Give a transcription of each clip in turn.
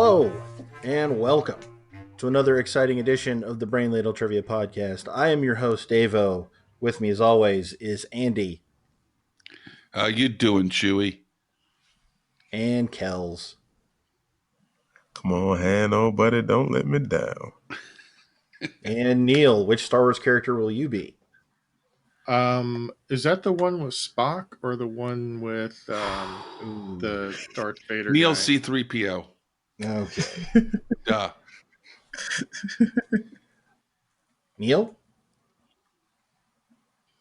Hello, and welcome to another exciting edition of the Brain Ladle Trivia Podcast. I am your host, Davo. With me, as always, is Andy How you doing, Chewy? and Kels. Come on, Hanno, buddy, don't let me down. And Neil. Which Star Wars character will you be? Is that the one with Spock or the one with the Darth Vader Neil guy? C3PO. Okay. Duh. Neil?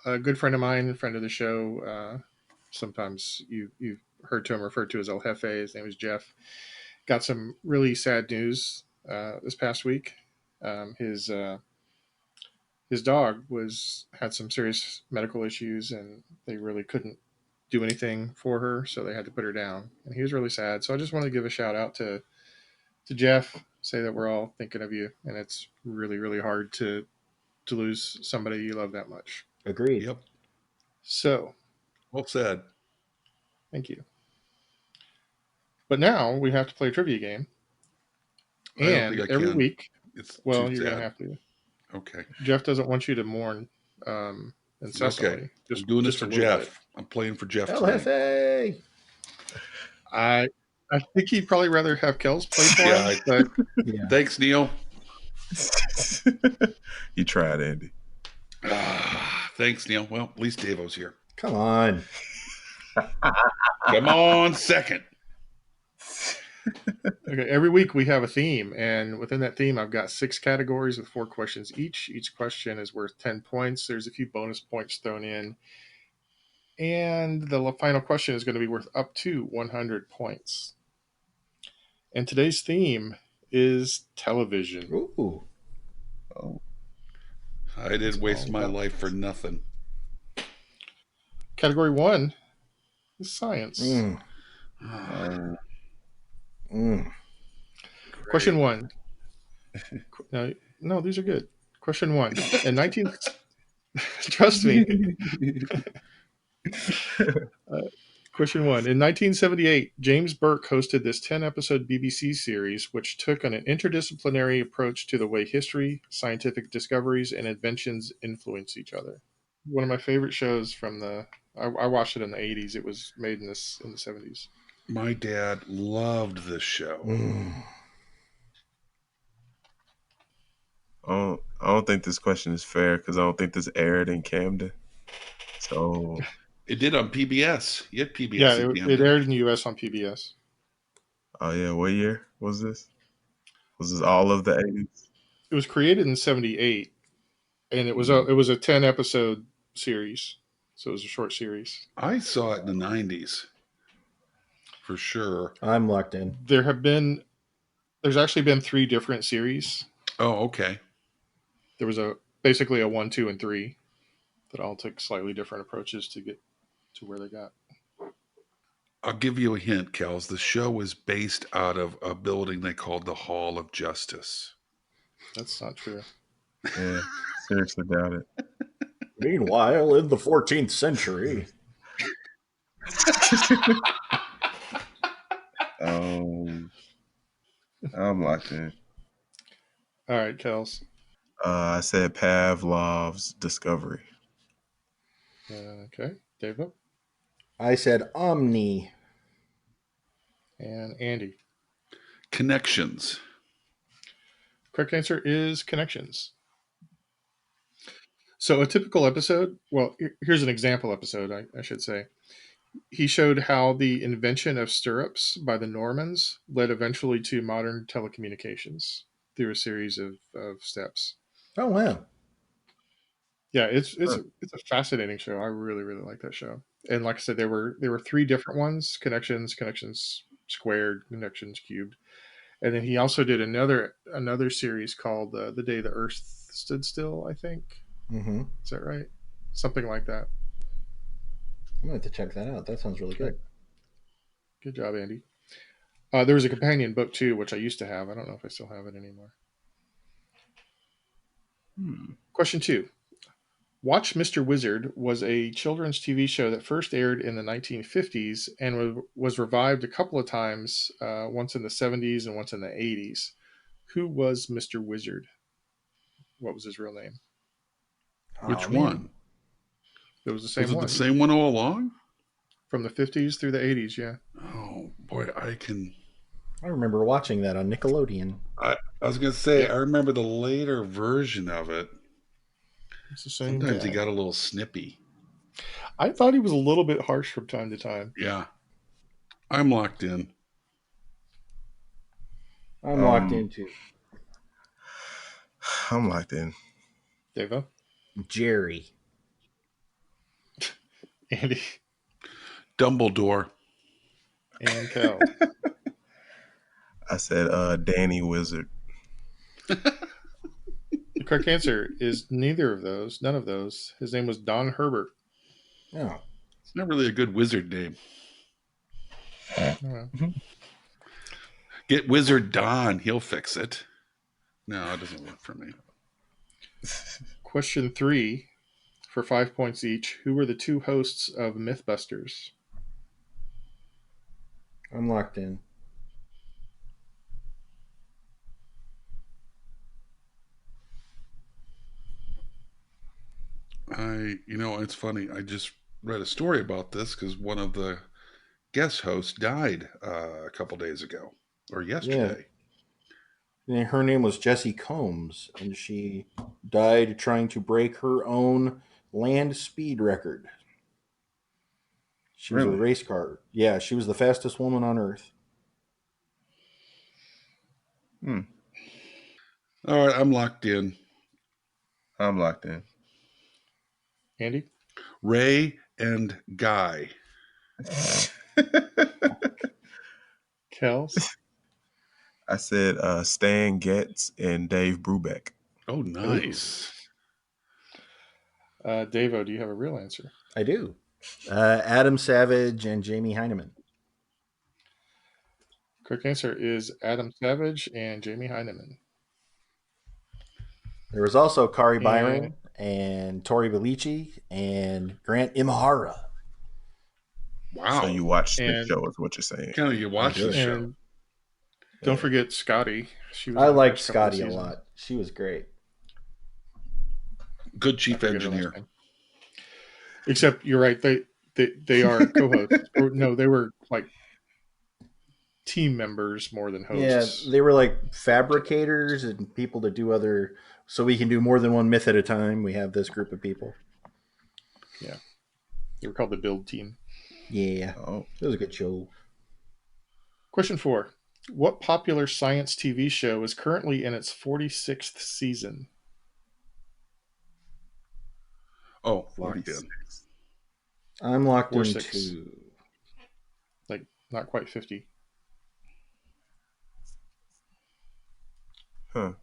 A good friend of mine, a friend of the show. Sometimes you've heard to him referred to as El Jefe. His name is Jeff. Got some really sad news this past week. His dog had some serious medical issues, and they really couldn't do anything for her, so they had to put her down. And he was really sad. So I just wanted to give a shout out to Jeff, say that we're all thinking of you, and it's really, really hard to lose somebody you love that much. Agreed. Yep. So, Well said. thank you. But now we have to play a trivia game. I don't And think I every can. week, It's well, too you're going to sad. have to. Okay. Jeff doesn't want you to mourn incessantly. Okay. I'm doing this for a little Jeff. bit. I'm playing for Jeff El tonight. Jefe! I think he'd probably rather have Kels play for Yeah, him, but Yeah. Thanks, Neil. You tried, Andy. Thanks, Neil. Well, at least Davo's here. Come on. Come on, second. okay, every week we have a theme, and within that theme, I've got 6 categories with 4 questions each. Each question is worth 10 points. There's a few bonus points thrown in, and the final question is going to be worth up to 100 points. And today's theme is television. Ooh. Oh, I didn't waste my life for nothing. Category 1 is science. Question 1. No, these are good. Question 1. In 19... Trust me. Question 1. In 1978, James Burke hosted this 10-episode BBC series, which took an interdisciplinary approach to the way history, scientific discoveries, and inventions influence each other. One of my favorite shows from I watched it in the 80s. It was made in the 70s. My dad loved this show. I don't think this question is fair because I don't think this aired in Camden. So It did on PBS. You had PBS. Yeah, in it Camden. aired in the U.S. on PBS. oh yeah, what year was this? Was this all of the 80s? It was created in 78, and it was a 10-episode series, so it was a short series. I saw it in the 90s. For sure. I'm locked in. There's actually been 3 different series. Oh, okay. There was basically a 1, 2, and 3 that all took slightly different approaches to get to where they got. I'll give you a hint, Kels. The show was based out of a building they called the Hall of Justice. That's not true. Yeah, seriously doubt it. Meanwhile, in the 14th century. I'm locked in. All right, Kels. I said Pavlov's Discovery. Okay, David I said Omni. and Andy. Connections. Correct answer is Connections. So a typical episode, well, here's an example episode, I should say. He showed how the invention of stirrups by the Normans led eventually to modern telecommunications through a series of steps. Oh, wow. Yeah, it's a fascinating show. I really, really like that show. And like I said, there were 3 different ones: Connections Squared, Connections Cubed. And then he also did another series called The Day the Earth Stood Still, I think. Mm-hmm. Is that right? Something like that. I'm going to have to check that out. That sounds really good. Good job, Andy. There was a companion book, too, which I used to have. I don't know if I still have it anymore. Question 2. Watch Mr. Wizard was a children's TV show that first aired in the 1950s and was revived a couple of times, once in the 70s and once in the 80s. Who was Mr. Wizard? What was his real name? Oh, Which man. one? It was the Was same it one. the same one all along? From the 50s through the 80s, yeah. Oh boy, I remember watching that on Nickelodeon. I was gonna say Yep. I remember the later version of it. It's the same Sometimes guy. he got a little snippy. I thought he was a little bit harsh from time to time. Yeah. I'm locked in. I'm locked into I'm locked in. Devo? Jerry. Andy? Dumbledore. And Kel. I said Danny Wizard. The correct answer is neither of those. None of those. His name was Don Herbert. Oh, It's not really a good wizard name. Oh, Get Wizard Don. He'll fix it. No, it doesn't work for me. Question 3 for 5 points each. Who were the two hosts of Mythbusters? I'm locked in. It's funny. I just read a story about this because one of the guest hosts died a couple days ago or yesterday. And her name was Jessie Combs, and she died trying to break her own land speed record. She was a Really? race car. Yeah, she was the fastest woman on Earth. Hmm. All right, I'm locked in. I'm locked in. Andy? Ray and Guy. Kels? I said Stan Getz and Dave Brubeck. Oh, nice. Davo, do you have a real answer? I do. Adam Savage and Jamie Heineman. Correct answer is Adam Savage and Jamie Heineman. There was also Kari Byron and Tori Belici and Grant Imahara. Wow. So you watched the And- show, is what you're saying. Kind of you watch the did. show. And don't forget Scotty. She was I in the liked first couple of Scotty a seasons. lot. She was great. Good I chief forget her last engineer. name. Except you're right. They are co-hosts. Or, no, they were like team members more than hosts. Yeah, they were like fabricators and people to do other. So we can do more than one myth at a time. We have this group of people. They were called the Build Team. Yeah, Oh, it was a good show. Question 4. What popular science TV show is currently in its 46th season? Oh, locked 46. in. I'm locked Or in 6. too. Like, not quite 50. Huh.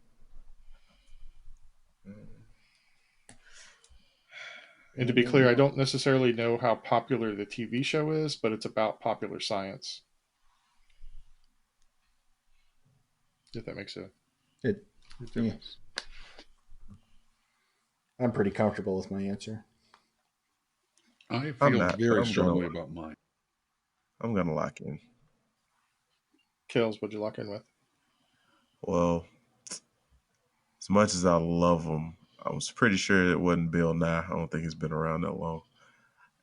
And to be clear, I don't necessarily know how popular the TV show is, but it's about popular science. If that makes a It, difference. I'm pretty comfortable with my answer. I I'm feel not, but very I'm strongly gonna- about mine. I'm going to lock in. Kills, what'd you lock in with? Well, as much as I love him, I was pretty sure it wasn't Bill Nye. I don't think he's been around that long.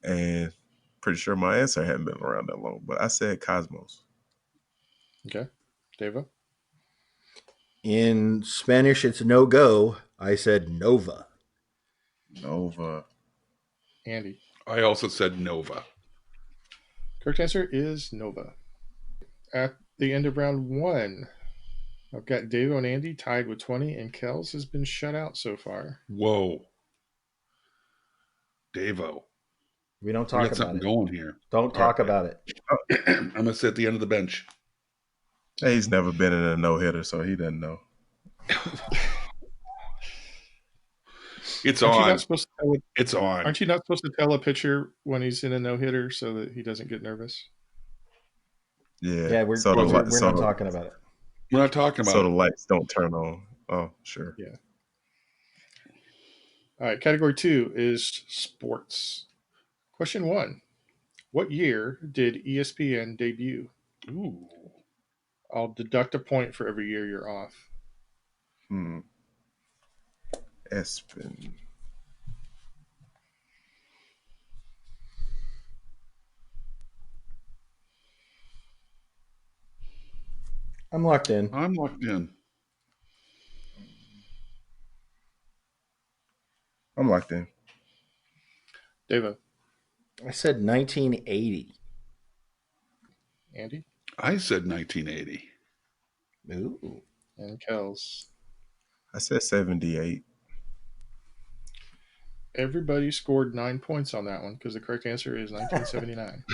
And pretty sure my answer hadn't been around that long. But I said Cosmos. Okay. Deva? In Spanish, it's no go. I said Nova. Nova. Andy? I also said Nova. Correct answer is Nova. At the end of round 1, I've got Davo and Andy tied with 20, and Kels has been shut out so far. Whoa. Davo. We don't We talk got about something it. going here. Don't talk All right. about it. I'm going to sit at the end of the bench. Hey, he's never been in a no-hitter, so he doesn't know. It's Aren't you on. not supposed to It's on. Aren't you not supposed to tell a pitcher when he's in a no-hitter so that he doesn't get nervous? Yeah. Yeah, we're so the, not so the- talking about it. We're not talking about So the it. lights don't turn on. Oh, sure. Yeah. All right, category 2 is sports. Question 1. What year did ESPN debut? Ooh. I'll deduct a point for every year you're off. Espen. I'm locked in. I'm locked in. I'm locked in. Davo, I said 1980. Andy, I said 1980. Ooh. and Kels. I said 78. Everybody scored 9 points on that one because the correct answer is 1979.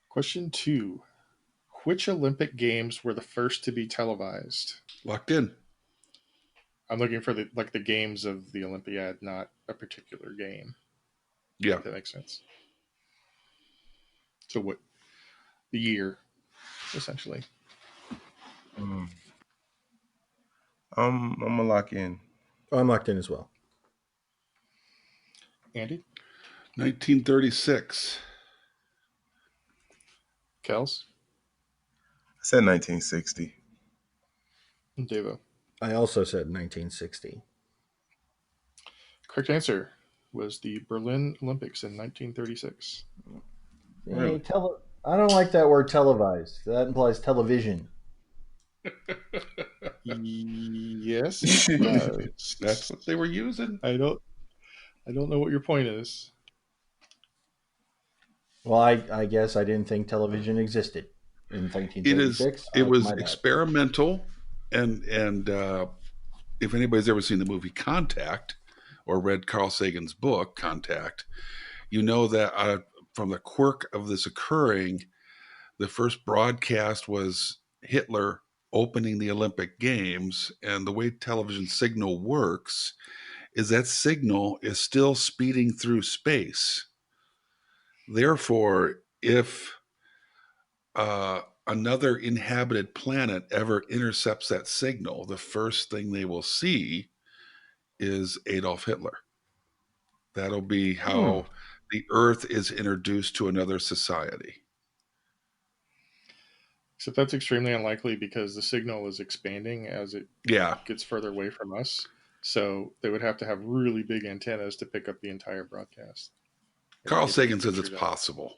Question 2. Which Olympic Games were the first to be televised? Locked in. I'm looking for the games of the Olympiad, not a particular game. Yeah. If that makes sense. So what the year, essentially. I'm gonna lock in. Oh, I'm locked in as well. Andy, 1936. Kels, I said 1960. and Davo. I also said 1960. Correct answer was the Berlin Olympics in 1936. Really? I don't like that word televised. That implies television. Yes, it does. That's what they were using. I don't know what your point is. Well, I guess I didn't think television existed in 1936. It was My bad. experimental, and if anybody's ever seen the movie Contact or read Carl Sagan's book Contact, you know that from the quirk of this occurring, the first broadcast was Hitler opening the Olympic Games, and the way television signal works is that signal is still speeding through space. Therefore, if another inhabited planet ever intercepts that signal, the first thing they will see is Adolf Hitler. That'll be how the Earth is introduced to another society. Except that's extremely unlikely because the signal is expanding as it gets further away from us. So they would have to have really big antennas to pick up the entire broadcast. Carl Sagan says it's possible.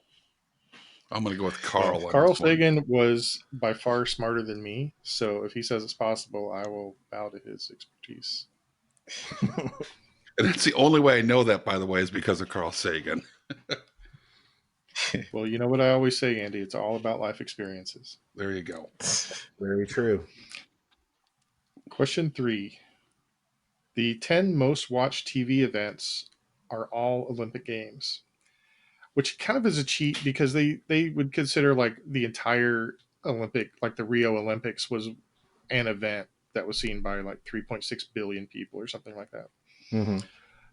I'm going to go with Carl. Well, Carl Sagan was by far smarter than me. So if he says it's possible, I will bow to his expertise. And that's the only way I know that, by the way, is because of Carl Sagan. Well, you know what I always say, Andy? It's all about life experiences. There you go. Very true. Question 3. The 10 most watched TV events are all Olympic Games, which kind of is a cheat because they would consider like the entire Olympic, like the Rio Olympics was an event that was seen by like 3.6 billion people or something like that. Mm-hmm.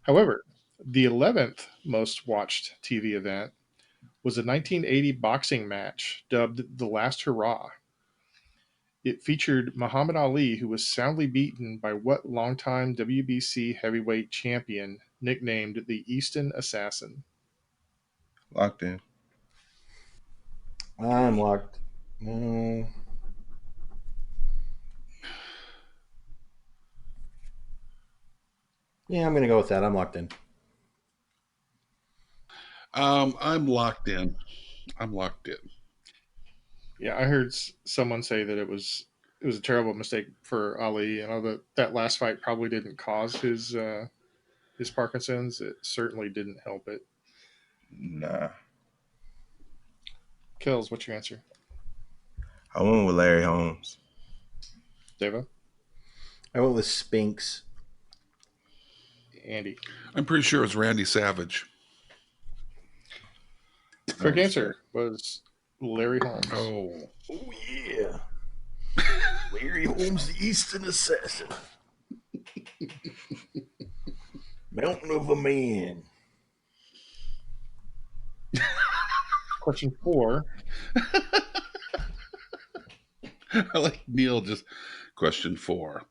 However, the 11th most watched TV event was a 1980 boxing match dubbed The Last Hurrah. It featured Muhammad Ali, who was soundly beaten by what longtime WBC heavyweight champion nicknamed the Easton Assassin? Locked in. I'm locked. No. Yeah, I'm going to go with that. I'm locked in. I'm locked in. Yeah, I heard someone say that it was a terrible mistake for Ali. You know that last fight probably didn't cause his Parkinson's. It certainly didn't help it. Nah. Kills, what's your answer? I went with Larry Holmes. Deva? I went with Spinks. Andy? I'm pretty sure it's Randy Savage. Correct answer was Larry Holmes. Oh yeah. Larry Holmes, the Easton Assassin. Mountain of a man. Question 4. I like Neil just question 4.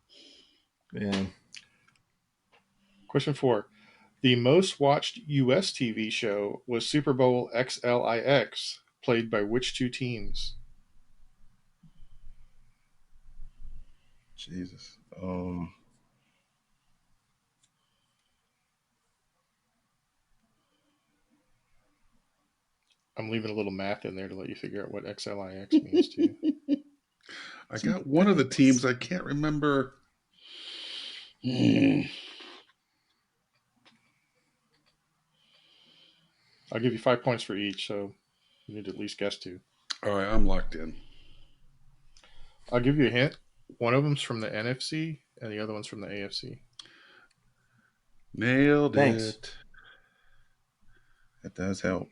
Yeah. Question 4. The most watched U.S. TV show was Super Bowl XLIX, played by which two teams? Jesus. I'm leaving a little math in there to let you figure out what XLIX means too. I got one of the teams. I can't remember. I'll give you 5 points for each, so you need to at least guess two. All right, I'm locked in. I'll give you a hint. One of them's from the NFC, and the other one's from the AFC. Nailed Thanks. it. That does help.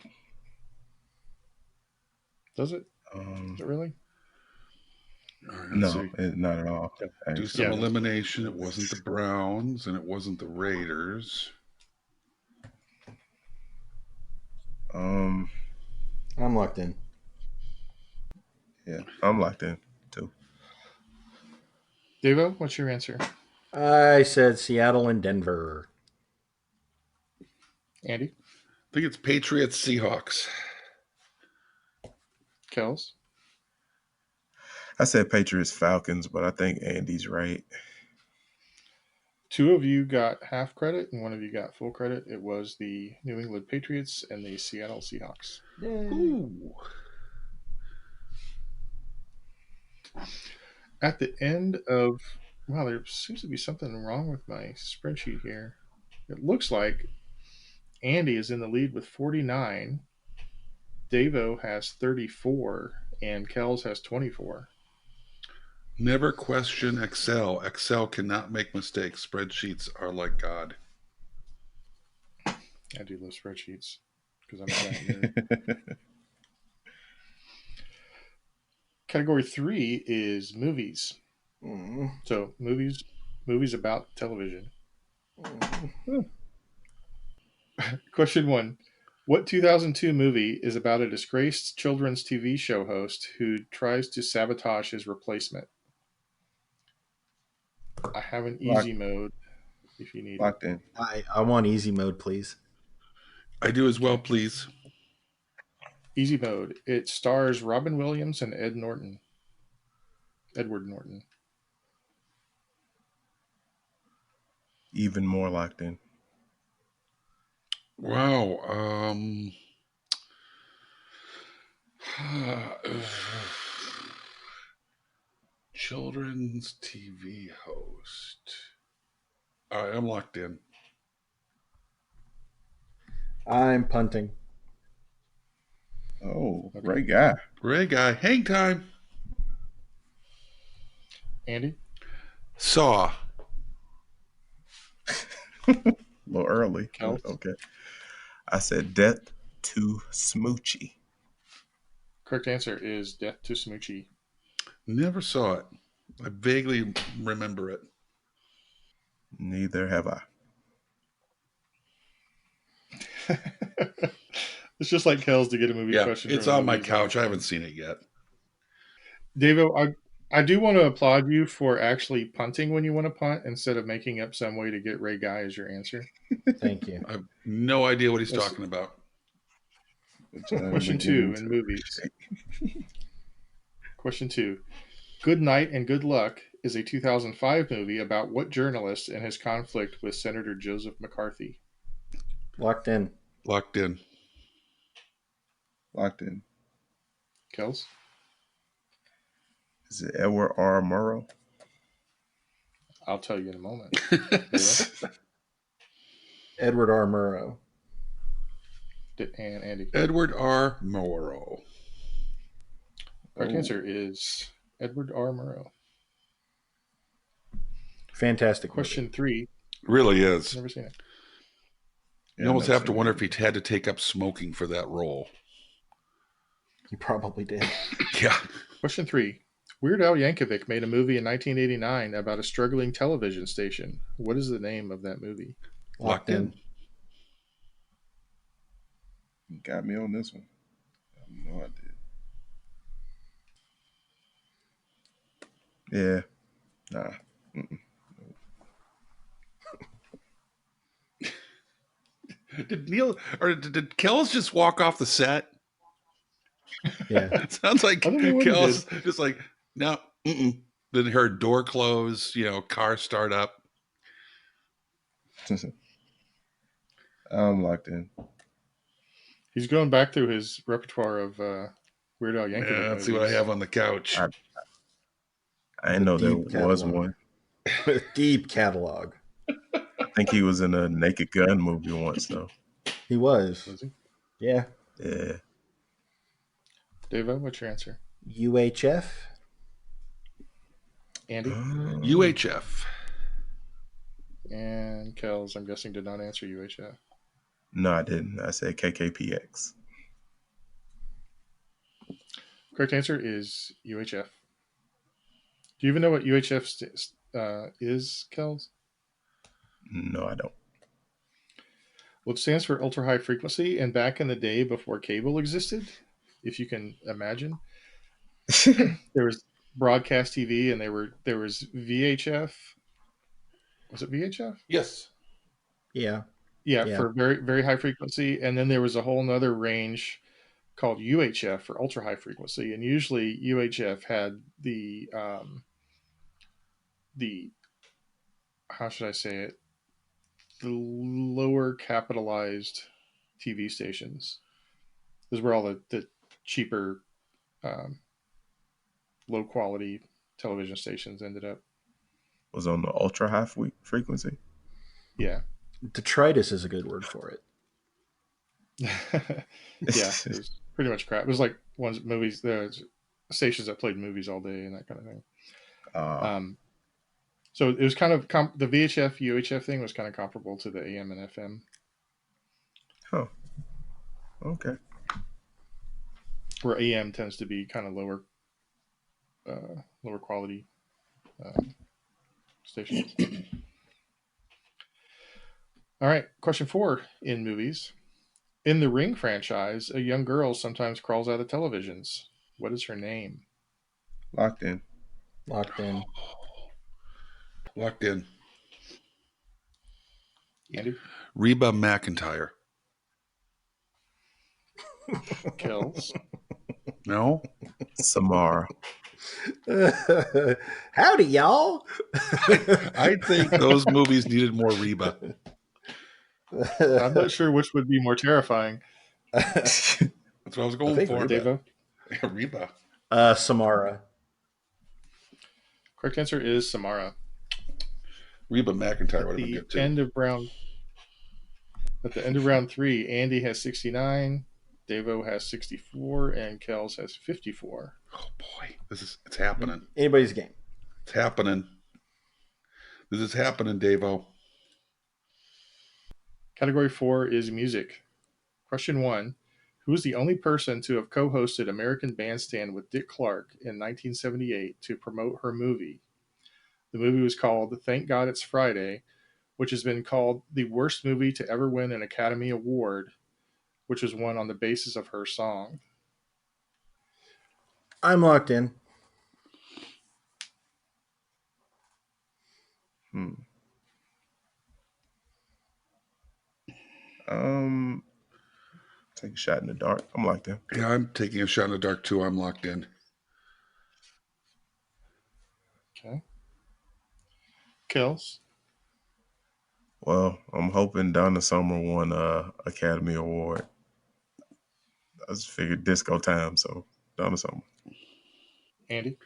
Does it? Does it really? All right, No, let's see. not at all. Yeah. Do Actually. some Yeah. elimination. It wasn't the Browns, and it wasn't the Raiders. Um, I'm locked in. yeah, I'm locked in too. Davo, what's your answer? I said Seattle and Denver. Andy? I think it's Patriots Seahawks. Kels? I said Patriots Falcons, but I think Andy's right. Two of you got half credit, and one of you got full credit. It was the New England Patriots and the Seattle Seahawks. Yay. Ooh. At the end of, wow, there seems to be something wrong with my spreadsheet here. It looks like Andy is in the lead with 49. Davo has 34, and Kels has 24. Never question Excel. Excel cannot make mistakes. Spreadsheets are like God. I do love spreadsheets because I'm a giant nerd. Category 3 is movies. So movies about television. Question 1. What 2002 movie is about a disgraced children's TV show host who tries to sabotage his replacement? I have an easy mode if you need it. Locked in. I want easy mode, please. I do as well, please. Easy mode. It stars Robin Williams and Edward Norton. Even more locked in. Wow. Children's TV host. All right, I'm locked in. I'm punting. Oh, Okay. great guy. Ray guy, hang time. Andy? Saw. A little early. Kels? Okay. I said Death to Smoochie. Correct answer is Death to Smoochie. Never saw it. I vaguely remember it. Neither have I. It's just like Kels to get a movie Yeah, question. it's from a on my movie couch. genre. I haven't seen it yet. Davo, I do want to applaud you for actually punting when you want to punt instead of making up some way to get Ray Guy as your answer. Thank you. I have no idea what he's Yes. talking about. Question 2 in movies. Question 2. Good Night and Good Luck is a 2005 movie about what journalist and his conflict with Senator Joseph McCarthy? Locked in. Locked in. Locked in. Kels? Is it Edward R. Murrow? I'll tell you in a moment. Edward R. Murrow. And Andy? Edward R. Murrow. Correct answer is Edward R. Murrow. Fantastic. Question 3. Really is. Never seen it. You almost have to wonder if he had to take up smoking for that role. He probably did. Yeah. Question 3. Weird Al Yankovic made a movie in 1989 about a struggling television station. What is the name of that movie? Locked in. You got me on this one. I have no idea. Yeah. Nah. Mm-mm. Did Kels just walk off the set? Yeah. Sounds like I don't know what he Kels just like, no, mm-mm. Then her door close, car start up. I'm locked in. He's going back through his repertoire of Weird Al Yankovic Yeah, let's movies. see what I have on the couch. I didn't know there Deep was catalog. one. Deep catalog. I think he was in a Naked Gun movie once, though. He was. Was he? Yeah. Yeah. Devo, what's your answer? UHF. Andy? UHF. And Kels, I'm guessing, did not answer UHF. No, I didn't. I said KKPX. Correct answer is UHF. Do you even know what UHF is, Kels? No, I don't. Well, it stands for ultra high frequency. And back in the day before cable existed, if you can imagine, there was broadcast TV, and there was VHF. Was it VHF? Yes. Yeah. Yeah, Yeah. for very very high frequency, and then there was a whole nother range called UHF for ultra high frequency, and usually UHF had the how should I say it, the lower capitalized TV stations. This is where all the cheaper, um, low quality television stations ended up. Was on the ultra high frequency. Yeah. Detritus is a good word for it. Yeah, it was pretty much crap. It was like movies, the stations that played movies all day and that kind of thing. So it was kind of the VHF UHF thing was kind of comparable to the AM and FM. Huh. Okay. Where AM tends to be kind of lower quality stations. All right, question 4 in movies. In the Ring franchise, a young girl sometimes crawls out of televisions. What is her name? Locked in. Locked in. Locked in. Andy? Reba McEntire. Kels? No? Samara. Howdy, y'all. I think those movies needed more Reba. I'm not sure which would be more terrifying. That's what I was going for. Devo? Reba. Samara. Correct answer is Samara. Reba McEntire would have been good too. At the end of round 3, Andy has 69, Devo has 64, and Kels has 54. Oh boy, it's happening. Anybody's game. It's happening. This is happening, Davo. Category 4 is music. Question 1. Who is the only person to have co-hosted American Bandstand with Dick Clark in 1978 to promote her movie? The movie was called Thank God It's Friday, which has been called the worst movie to ever win an Academy Award, which was won on the basis of her song. I'm locked in. Take a shot in the dark. I'm locked in. Yeah, I'm taking a shot in the dark too. I'm locked in. Okay. Kels? Well, I'm hoping Donna Summer won Academy Award. I just figured disco time, so Donna Summer. Andy?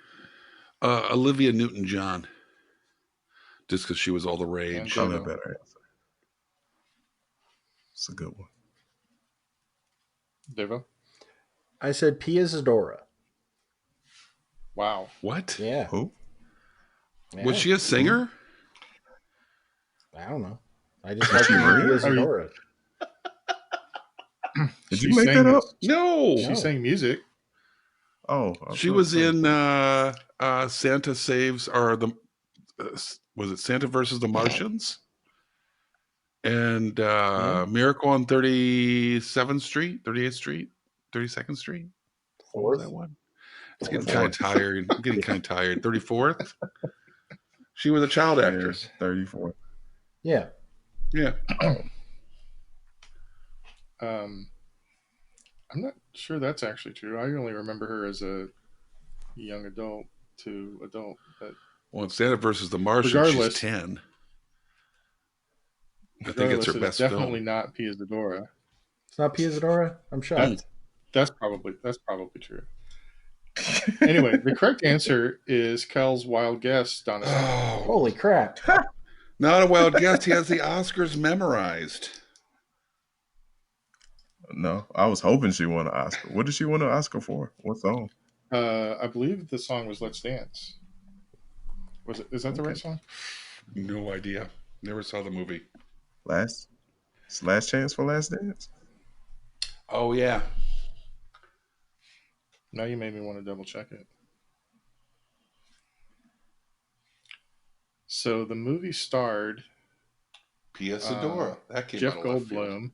Olivia Newton-John. Just because she was all the rage. Probably a better answer. It's a good one. Devo? I said Pia Zadora. Wow. What? Yeah. Who? Yeah. Was she a singer? I don't know. I just like Pia Zadora. Did you make that up? No. She sang music. Oh. She was in Santa Saves, or was it Santa versus the Martians? And Miracle on 37th Street, 38th Street, 32nd Street. What was that one? It's getting kind of tired. I'm getting kind of tired. 34th? She was a child actress. 34. Yeah. Yeah. I'm not sure that's actually true. I only remember her as a young adult to adult, but Well, in Santa versus the Martian, she's regardless, 10. I think it's regardless, her it is best definitely film. not Pia Zadora. It's not Pia Zadora? I'm shocked. That's probably true. Anyway, the correct answer is Kel's wild guess, Donna Summer. Oh, Holy crap. not a wild guess. He has the Oscars memorized. No, I was hoping she won an Oscar. What did she win an Oscar for? What song? I believe the song was "Let's Dance." Was it? Is that the right song? No idea. Never saw the movie. Last Chance for Last Dance? Oh, yeah. Now you made me want to double check it. So the movie starred Pia Zadora. That came Jeff out of left field.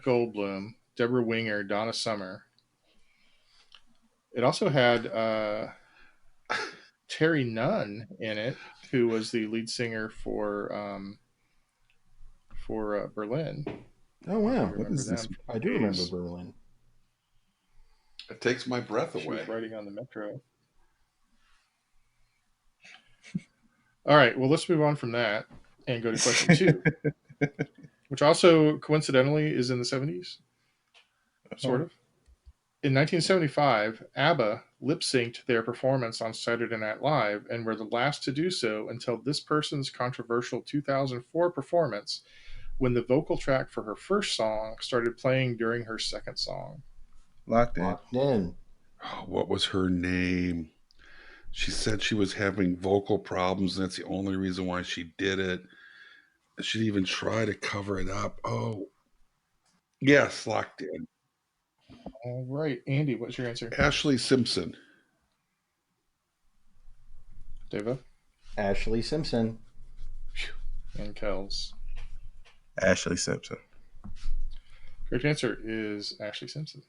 Goldblum, Deborah Winger, Donna Summer. It also had Terry Nunn in it, who was the lead singer for Berlin. Oh, wow. What is this? I do remember Berlin. It takes my breath She away. was riding on the metro. All right, well, let's move on from that and go to question 2, which also coincidentally is in the 70s, sort of. In 1975, ABBA lip-synced their performance on Saturday Night Live and were the last to do so until this person's controversial 2004 performance, when the vocal track for her first song started playing during her second song. Locked in. Locked in. Oh, what was her name? She said she was having vocal problems, and that's the only reason why she did it. She'd even try to cover it up. Oh, yes, locked in. All right, Andy, what's your answer? Ashley Simpson. Deva Ashley Simpson. and Kels. Ashley Simpson. Correct answer is Ashley Simpson.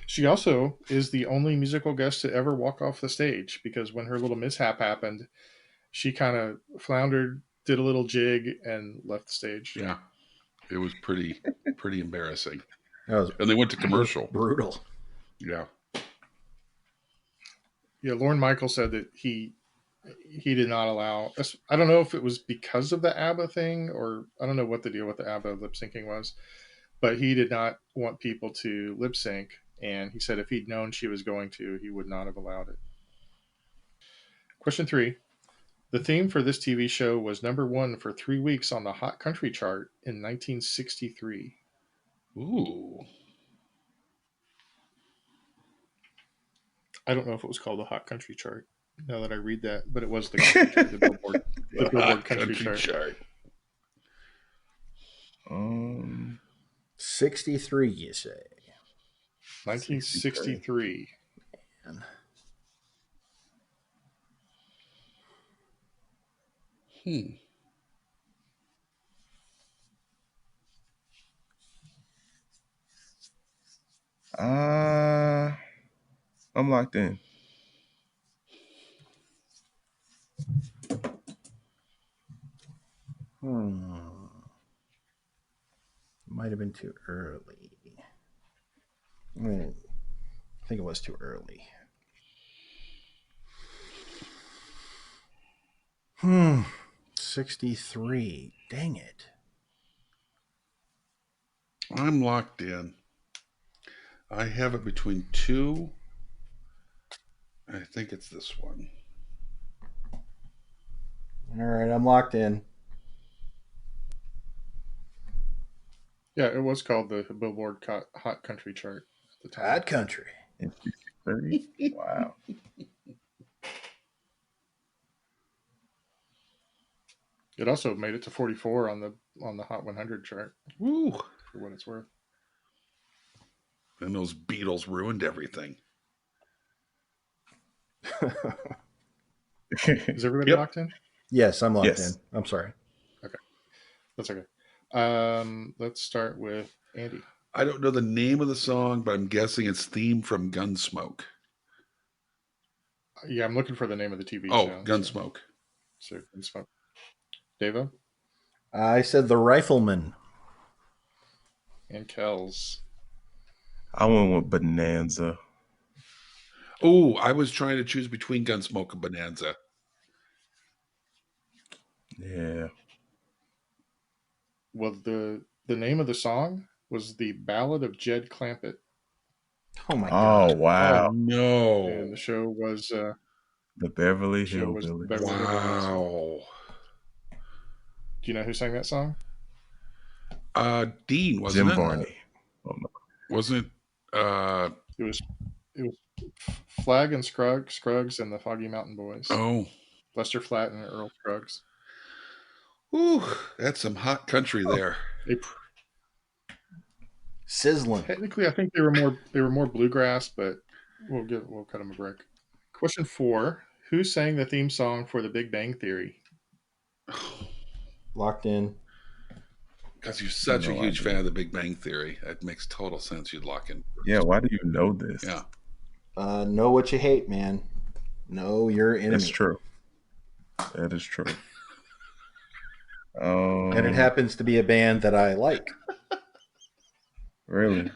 She also is the only musical guest to ever walk off the stage, because when her little mishap happened, she kind of floundered, did a little jig, and left the stage. Yeah, it was pretty embarrassing. That was And they went to commercial. brutal. Yeah. Yeah, Lorne Michaels said that he did not allow. I don't know if it was because of the ABBA thing, or I don't know what the deal with the ABBA lip syncing was, but he did not want people to lip sync, and he said if he'd known she was going to, he would not have allowed it. Question 3. The theme for this TV show was #1 for 3 weeks on the Hot Country chart in 1963. Ooh. I don't know if it was called the Hot Country chart, now that I read that, but it was the country chart, the Billboard country chart. 63, you say? 1963. Man. I'm locked in. Might have been too early. I think it was too early. 63. Dang it. I'm locked in. I have it between 2. I think it's this one. All right, I'm locked in. Yeah, it was called the Billboard Hot Country chart at the time. Hot Country. In 63? Wow. It also made it to 44 on the Hot 100 chart. Woo. For what it's worth. And those Beatles ruined everything. Is everybody locked in? Yes, I'm locked in. I'm sorry. Okay. That's okay. Let's start with Andy. I don't know the name of the song, but I'm guessing it's themed from Gunsmoke. Yeah, I'm looking for the name of the TV Oh, show. Gunsmoke. So Gunsmoke. Davo I said The Rifleman. and Kels. I went with Bonanza. Oh, I was trying to choose between Gunsmoke and Bonanza. Yeah. Well, the name of the song was The Ballad of Jed Clampett, Oh my Oh god. Oh wow. no! and the show was The Beverly the Hillbillies. Beverly Hillbillies. Wow. Do you know who sang that song? Dean, wasn't Jim it? Varney. Oh, no. Wasn't it? It was Flag and Scruggs and the Foggy Mountain Boys. Oh. Lester Flatt and Earl Scruggs. Ooh, that's some hot country there. They, Sizzling. technically, I think they were more bluegrass, but we'll cut them a break. Question 4: Who sang the theme song for The Big Bang Theory? Locked in. Because you're such a No huge idea. fan of the Big Bang Theory. That makes total sense. You'd lock in. Yeah, why do you know this? Yeah. Know what you hate, man. Know your enemy. That's true. That is true. And it happens to be a band that I like. Really?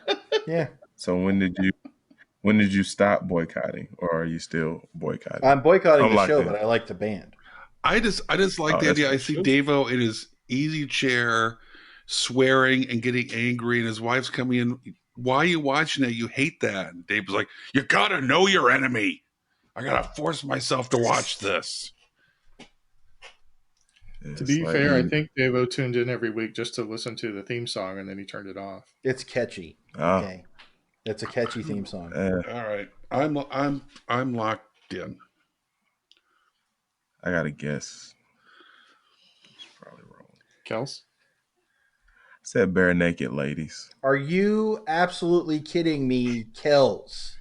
Yeah. So when did you stop boycotting, or are you still boycotting? I'm boycotting I'm the locked show, in. but I like the band. I just like Oh, the that's idea. I good. see Davo in his easy chair swearing and getting angry, and his wife's coming in. Why are you watching that? You hate that. And Dave was like, you gotta know your enemy. I gotta force myself to watch this. It's To be like fair, I when- think Davo tuned in every week just to listen to the theme song, and then he turned it off. It's catchy. Ah, Okay. It's a catchy theme song. All right. I'm locked in. I gotta guess. It's probably wrong. Kels? I said bare naked ladies. Are you absolutely kidding me, Kels?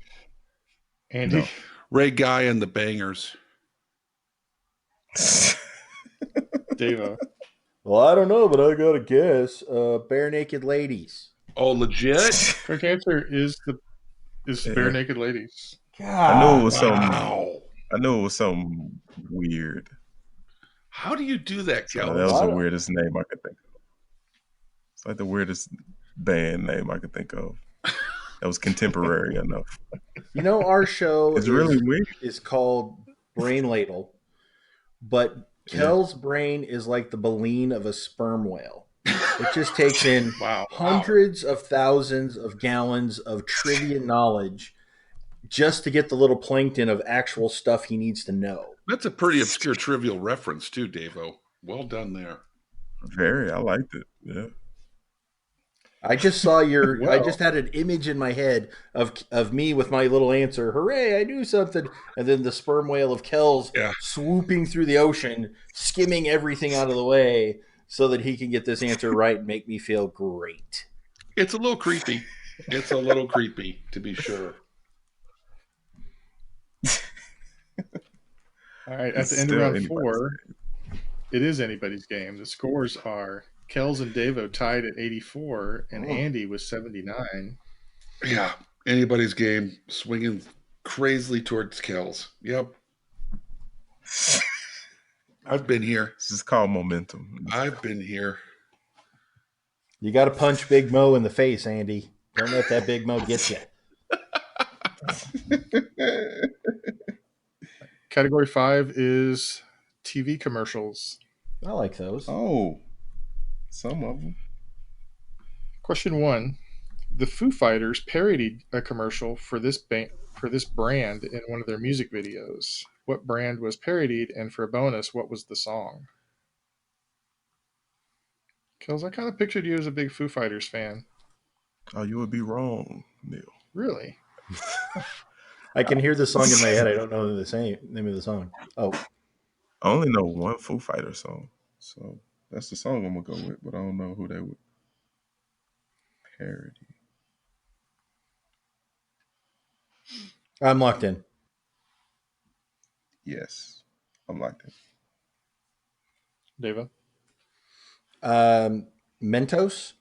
Andy? No. Ray Guy and the Bangers. Davo? Well, I don't know, but I gotta guess. Bare Naked Ladies. Oh, legit? Correct answer is Yeah. Bare Naked Ladies. I knew it was Wow. something weird. How do you do that, So Kelly? that was I the don't- weirdest name I could think of. It's like the weirdest band name I could think of. That was contemporary enough. You know, our show It's really weird. is called Brain Ladle, but Yeah. Kel's brain is like the baleen of a sperm whale. It just takes in Wow. hundreds of thousands of gallons of trivia knowledge just to get the little plankton of actual stuff he needs to know. That's a pretty obscure trivial reference, too, Davo. Well done there. Very. I liked it. Yeah. I just saw your. I Well- just had an image in my head of me with my little answer. Hooray! I knew something. And then the sperm whale of Kells Yeah. swooping through the ocean, skimming everything out of the way, so that he can get this answer right and make me feel great. It's a little creepy. It's a little creepy, to be sure. All right, at It's the end of still round anybody's 4, it is anybody's game. The scores are Kels and Davo tied at 84, and Oh. Andy was 79. Yeah. Anybody's game, swinging crazily towards Kells. Yep. I've been here. This is called momentum. I've been here. You got to punch Big Mo in the face, Andy. Don't let that Big Mo get you. Category 5 is TV commercials. I like those. Oh, some of them. Question 1: The Foo Fighters parodied a commercial for this brand in one of their music videos. What brand was parodied, and for a bonus, what was the song? Kels, I kind of pictured you as a big Foo Fighters fan. Oh, you would be wrong, Neil. Really? I can hear the song in my head. I don't know the name of the song. Oh, I only know one Foo Fighter song, so that's the song I'm gonna go with. But I don't know who they would parody. I'm locked in. Yes, I'm locked in. Deva? Mentos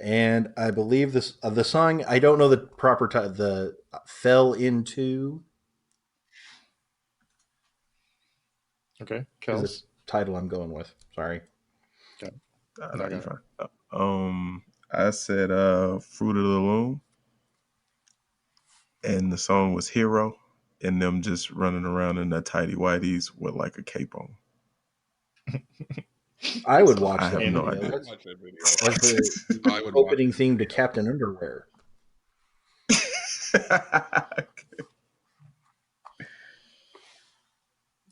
And I believe this the song. I don't know the proper title. The fell into Okay, is the Kels. title I'm going with. Sorry. Okay. No, I you got it. fine. I said Fruit of the Loom, and the song was Hero, and them just running around in their tidy whities with like a cape on. I would So I watch have that Andy? no video. idea. Watch that video. That's the I would watch opening that theme to video. Captain Underwear.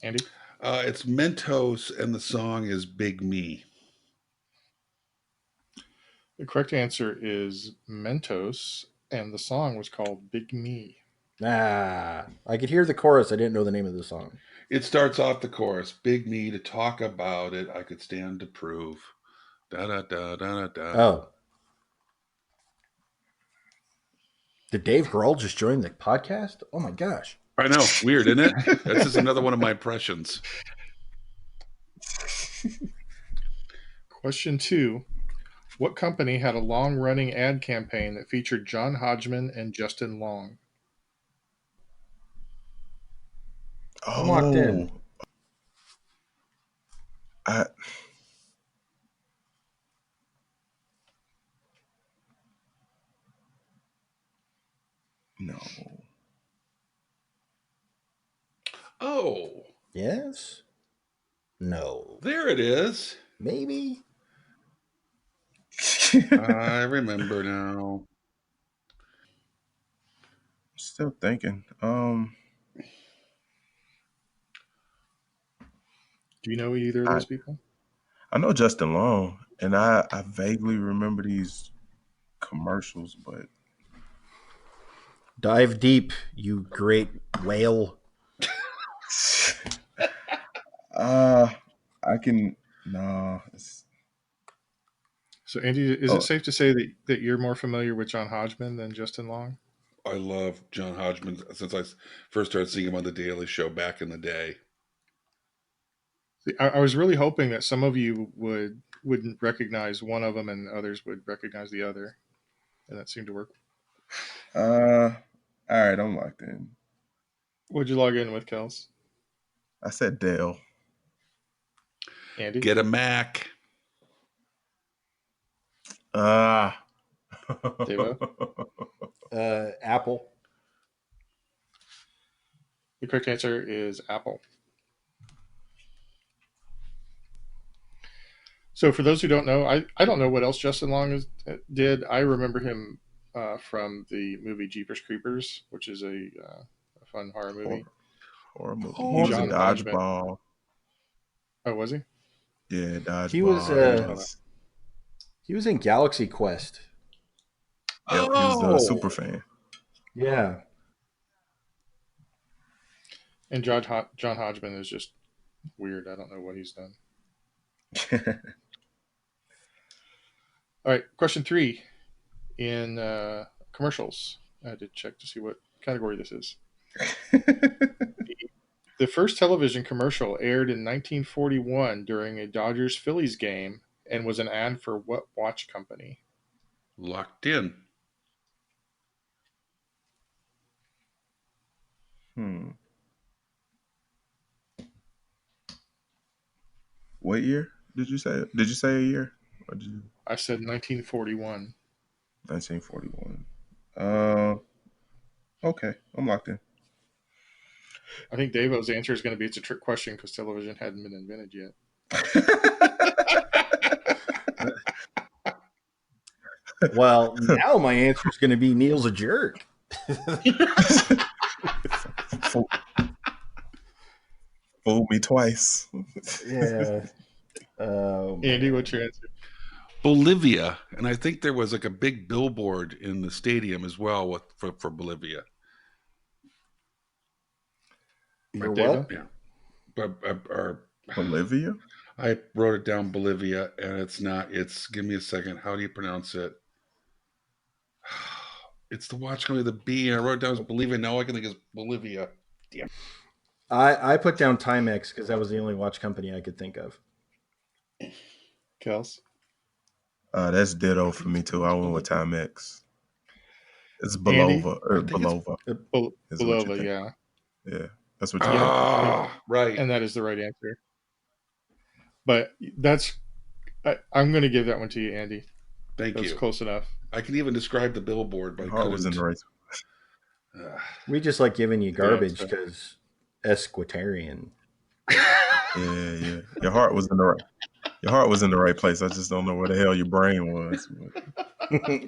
Andy? It's Mentos, and the song is Big Me. The correct answer is Mentos, and the song was called Big Me. Ah, I could hear the chorus. I didn't know the name of the song. It starts off the chorus, Big Me, to talk about it, I could stand to prove. Da da da da da. Oh, did Dave Grohl just join the podcast? Oh my gosh. I know, weird, isn't it? That's just another one of my impressions. Question 2. What company had a long-running ad campaign that featured John Hodgman and Justin Long? I'm locked in. Oh, I no. Oh, Yes? No. there it is. Maybe? I remember now. Still thinking. Do you know either of I those people? I know Justin Long, and I vaguely remember these commercials, but Dive deep, you great whale. uh, I can no. So, Andy, is it Oh, safe to say that you're more familiar with John Hodgman than Justin Long? I love John Hodgman since I first started seeing him on The Daily Show back in the day. See, I was really hoping that some of you wouldn't recognize one of them and others would recognize the other, and that seemed to work. all right, I'm locked in. What'd you log in with, Kels? I said Dale. Andy? Get a Mac. Ah. Devo? Apple. The correct answer is Apple. So, for those who don't know, I don't know what else Justin Long did. I remember him from the movie Jeepers Creepers, which is a fun horror movie. Horror movie. Oh, He was in John Hodgman. Dodgeball. Oh, was he? Yeah, Dodgeball. He was, I didn't know that. He was in Galaxy Quest. Yep, he was a super fan. Yeah. And John Hodgman is just weird. I don't know what he's done. All right, question 3. In commercials, I had to check to see what category this is. The first television commercial aired in 1941 during a Dodgers-Phillies game and was an ad for what watch company? Locked in. What year did you say? Did you say a year? Or did you... I said 1941. 1941. Okay, I'm locked in. I think Davo's answer is going to be it's a trick question because television hadn't been invented yet. Well, now my answer is going to be Neil's a jerk. Fooled me twice. Yeah. Andy, what's your answer? Bolivia, and I think there was like a big billboard in the stadium as well for Bolivia. You're Davo? what? Yeah, but Bolivia? I wrote it down Bolivia, and it's not. It's give me a second. How do you pronounce it? It's the watch company, the B. And I wrote it down as Bolivia. Now I can think it's Bolivia. Damn. I put down Timex because that was the only watch company I could think of. Kels? That's ditto for me too. I went with Timex. It's Andy? Belova or I think it's- Belova. Is what you Belova, think. yeah. Yeah, that's what you Yep. think. Ah, right. And that is the right answer. But I'm going to give that one to you, Andy. Thank That's you. close enough. I can even describe the billboard, but Your I heart was in the couldn't. right. We just like giving you garbage so- because Esquitarian. Yeah. Your heart was in the right. Your heart was in the right place. I just don't know where the hell your brain was.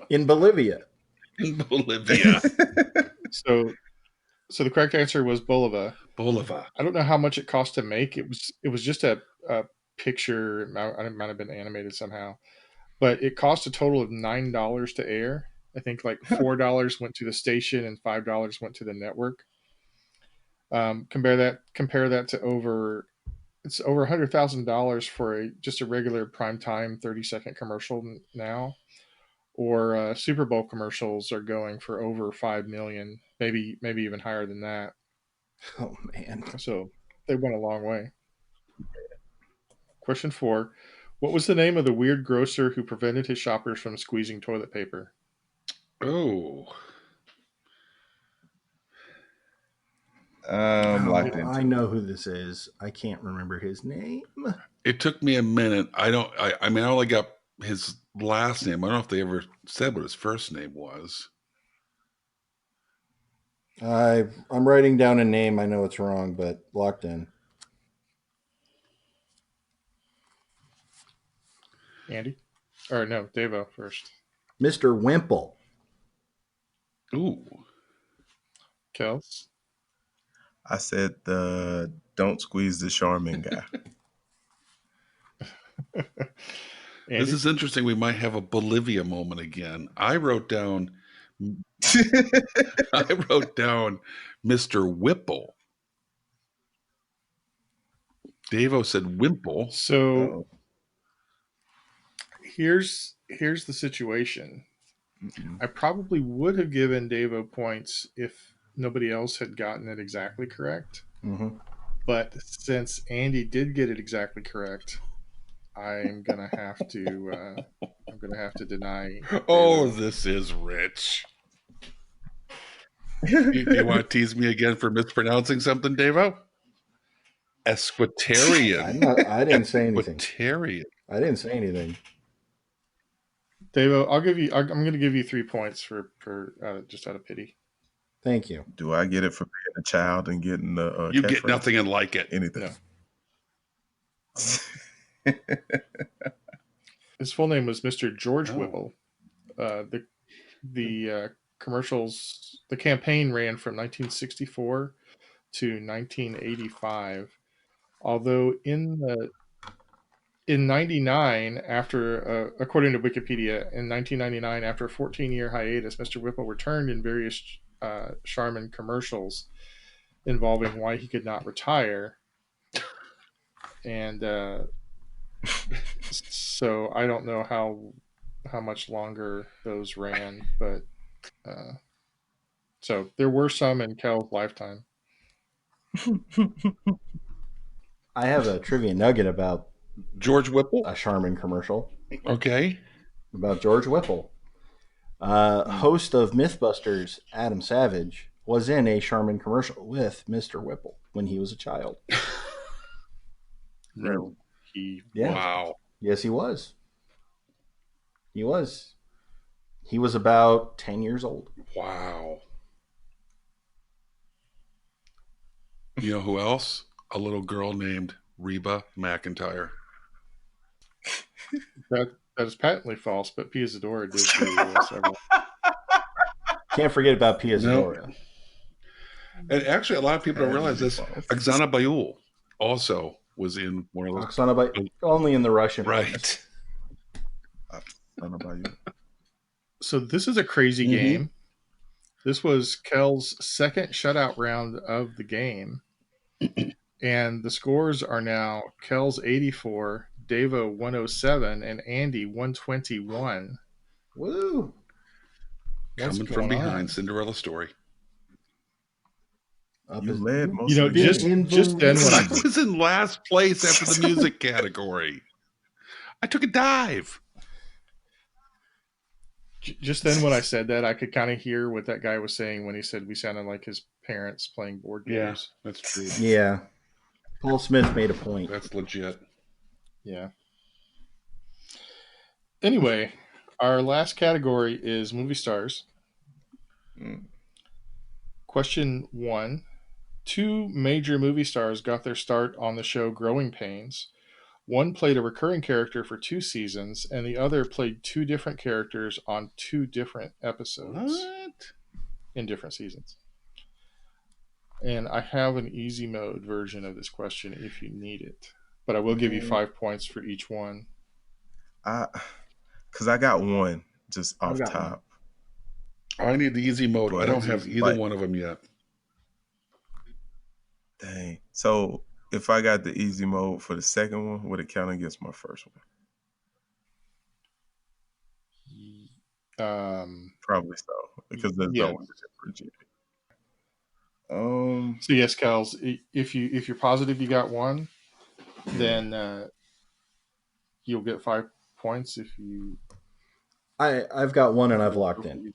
In Bolivia. In Bolivia. So the correct answer was Bolova. Bolova. I don't know how much it cost to make. It was just a picture. It might have been animated somehow, but it cost a total of $9 to air. I think like $4 went to the station and $5 went to the network. Compare that to over $100,000 for just a regular primetime 30-second commercial now. Or Super Bowl commercials are going for over 5 million, maybe even higher than that. Oh, man. So they went a long way. Question 4. What was the name of the weird grocer who prevented his shoppers from squeezing toilet paper? Oh. Locked Oh, into I know who this is. I can't remember his name. It took me a minute. I mean, I only got his last name. I don't know if they ever said what his first name was. I'm writing down a name. I know it's wrong, but locked in. Andy? Or no, Davo first. Mr. Wimple. Ooh. Kels? I said the don't squeeze the Charmin guy. Andy? This is interesting. We might have a Bolivia moment again. I wrote down Mr. Whipple. Davo said Wimple. So Uh-oh. here's the situation. Mm-mm. I probably would have given Davo points if nobody else had gotten it exactly correct. Mm-hmm. But since Andy did get it exactly correct, I'm gonna have to deny. Oh, Davo. this is rich. Do you want to tease me again for mispronouncing something, Davo? Esquitarian. I didn't say anything. Esquitarian. I didn't say anything. Davo, I'm going to give you 3 points for just out of pity. Thank you. Do I get it for being a child and getting the You get catchphrase? nothing and like it. Anything. No. His full name was Mr. George Oh. Whipple. The commercials, the campaign ran from 1964 to 1985. Although in 99, after according to Wikipedia, in 1999, after a 14-year hiatus, Mr. Whipple returned in various Charmin commercials involving why he could not retire. And so I don't know how much longer those ran, but so there were some in Kel's lifetime. I have a trivia nugget about George Whipple? a Charmin commercial. Okay. About George Whipple. Host of Mythbusters, Adam Savage, was in a Charmin commercial with Mr. Whipple when he was a child. No, Yeah. Wow. Yes, he was. He was. He was about 10 years old. Wow. You know who else? A little girl named Reba McEntire. That is patently false, but Pia Zadora did do several. Can't forget about Pia Zadora. And actually, a lot of people don't realize this. False. Oksana Bayul also was in one of those. Oksana, but only in the Russian. Right. I don't know about you. So this is a crazy Mhm. game. This was Kel's second shutout round of the game. And the scores are now Kel's 84, Davo 107, and Andy 121. Woo! What's Coming from going behind, on? Cinderella story. Up You is- led most You know, of the just game. then when I was in last place after the music category. I took a dive. Just then, when I said that, I could kind of hear what that guy was saying when he said we sounded like his parents playing board Yeah, games. that's true. Yeah. Paul Smith made a point. That's legit. Yeah. Anyway, our last category is movie stars. Mm. Question 1. 2 major movie stars got their start on the show Growing Pains. One played a recurring character for 2 seasons, and the other played 2 different characters on 2 different episodes What? in different seasons. And I have an easy mode version of this question if you need it, but I will give you 5 points for each one. Because I got one just I've off got one. top. I need the easy mode. But I don't What's have easy? either Like- one of them yet. Dang. So if I got the easy mode for the second one, would it count against my first one? Probably so, because there's Yeah. no way to differentiate. So yes, Kels, if you're positive you got one, then you'll get 5 points. If you I've got one and I've locked in.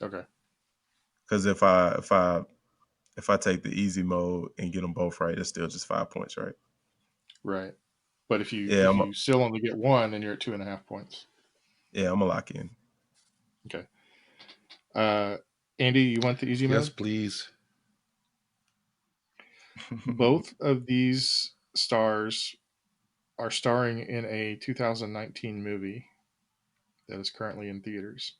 Okay. Because if I take the easy mode and get them both right, it's still just 5 points, right? Right. But if you Yeah, if you still only get one, then you're at 2.5 points. Yeah, I'm gonna lock in. Okay. Andy, you want the easy Yes, mode? please. Both of these stars are starring in a 2019 movie that is currently in theaters.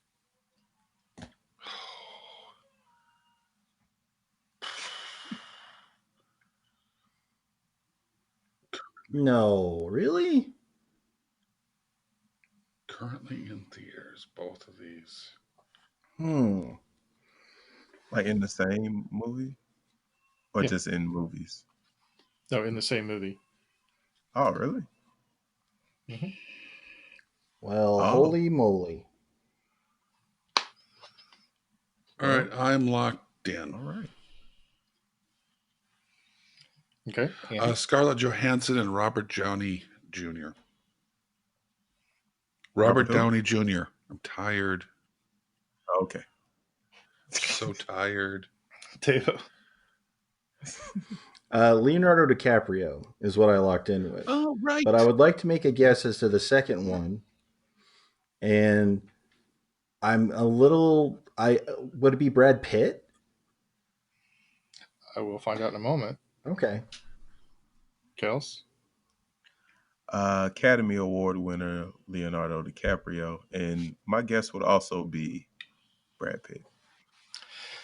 No, really? Currently in theaters, both of these. Like in the same movie, or Yeah. just in movies? No, in the same movie. Oh, really? Well, Oh. holy moly. All right, I'm locked in. All right. Okay. Andy? Scarlett Johansson and Robert Downey Jr. Robert Robert who? Downey Jr. I'm tired. Oh, okay. So tired. Davo. Leonardo DiCaprio is what I locked in with. Oh, right. But I would like to make a guess as to the second one. And I'm a little. Would it be Brad Pitt? I will find out in a moment. Okay. Kels? Academy Award winner Leonardo DiCaprio, and my guess would also be Brad Pitt.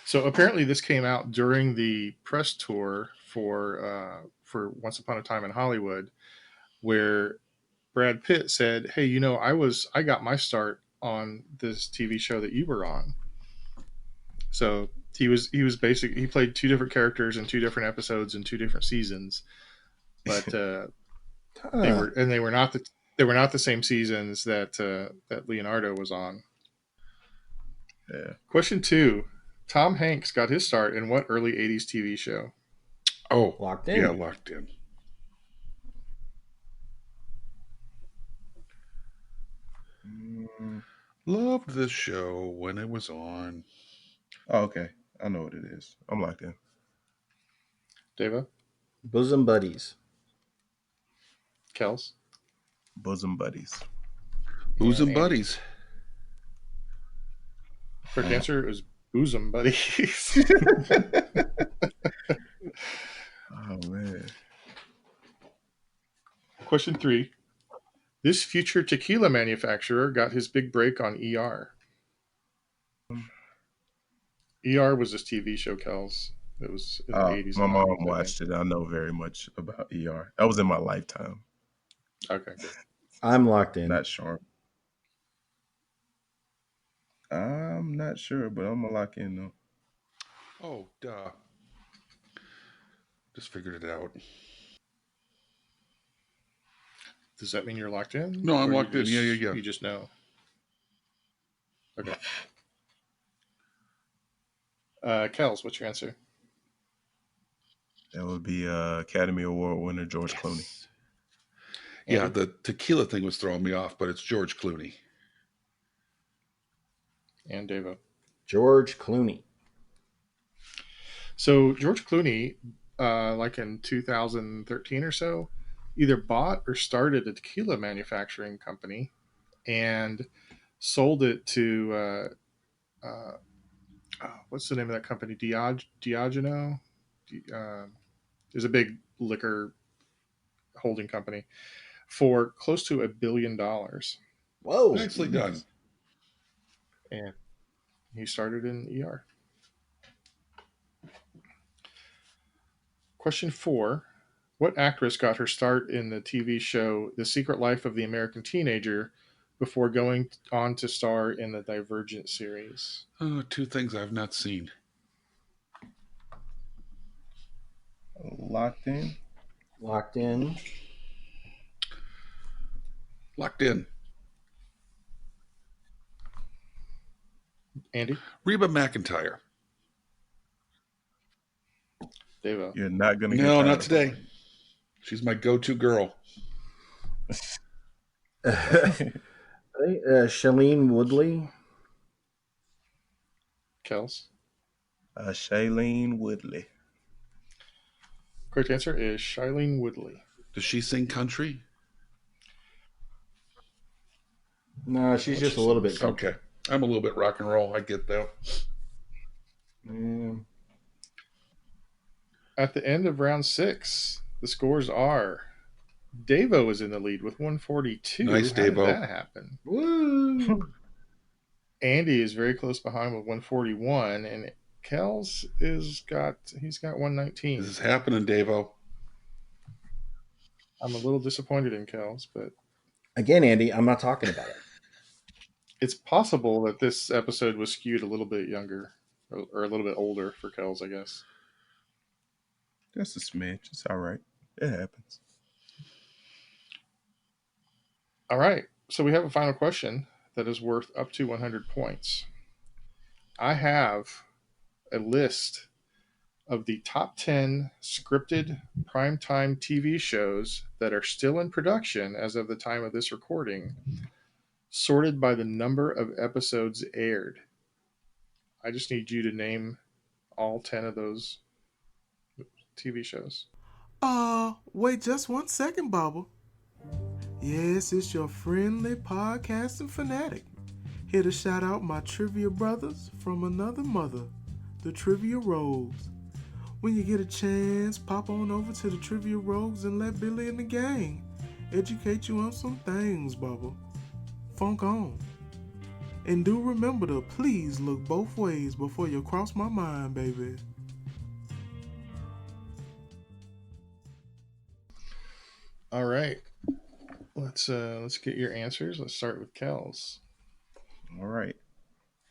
So apparently this came out during the press tour for Once Upon a Time in Hollywood, where Brad Pitt said, "Hey, I got my start on this TV show that you were on." So he played 2 different characters in 2 different episodes in 2 different seasons, but they were not the same seasons that Leonardo was on. Yeah. Question 2. Tom Hanks got his start in what early 80s TV show? Oh, Locked in. Yeah, locked in. Loved this show when it was on. Oh, okay. I know what it is. I'm locked in. Deva? Bosom Buddies. Kels? Bosom Buddies. Bosom Andy? Buddies. Correct answer is Bosom Buddies. Oh man. Question 3. This future tequila manufacturer got his big break on ER. ER was this TV show, Kels. It was in the 80s. My and mom 90s, I think. watched it. I know very much about ER. That was in my lifetime. Okay, good. I'm locked in. Not sure. I'm not sure, but I'm gonna lock in though. Oh, duh. Just figured it out. Does that mean you're locked in? No, I'm Or locked in. Yeah. You just know. Okay. Kels, what's your answer? That would be Academy Award winner George Clooney. Yeah, Andy? the tequila thing was throwing me off, but it's George Clooney. And Davo. George Clooney. So George Clooney, like in 2013 or so, either bought or started a tequila manufacturing company and sold it to what's the name of that company? Diageo. There's a big liquor holding company for close to $1 billion, Whoa. Nicely done. and he started in ER. Question 4. What actress got her start in the TV show The Secret Life of the American Teenager before going on to star in the Divergent series? Oh, two things I've not seen. Locked in. Locked in. Locked in. Andy? Reba McEntire. Davo? You're not gonna get No, tired not of today. She's my go-to girl. Shailene Woodley. Kels? Shailene Woodley. Correct answer is Shailene Woodley. Does she sing country? No, she's just a little bit country. Okay. I'm a little bit rock and roll. I get that. Yeah. At the end of round 6, the scores are Davo is in the lead with 142. Nice, How did Davo. that happen? Woo! Andy is very close behind with 141, and Kels he's got 119. This is happening, Davo. I'm a little disappointed in Kels, but Again, Andy, I'm not talking about it. it's possible that this episode was skewed a little bit younger or a little bit older for Kels, I guess. Just a smidge. It's all right. It happens. All right, so we have a final question that is worth up to 100 points. I have a list of the top 10 scripted primetime TV shows that are still in production as of the time of this recording, sorted by the number of episodes aired. I just need you to name all 10 of those TV shows. Wait just 1 second, Bubba. Yes, it's your friendly podcasting fanatic. Here to shout out my trivia brothers from another mother, the Trivia Rogues. When you get a chance, pop on over to the Trivia Rogues and let Billy and the gang educate you on some things, Bubba. Funk on. And do remember to please look both ways before you cross my mind, baby. All right. Let's get your answers. Let's start with Kels. All right.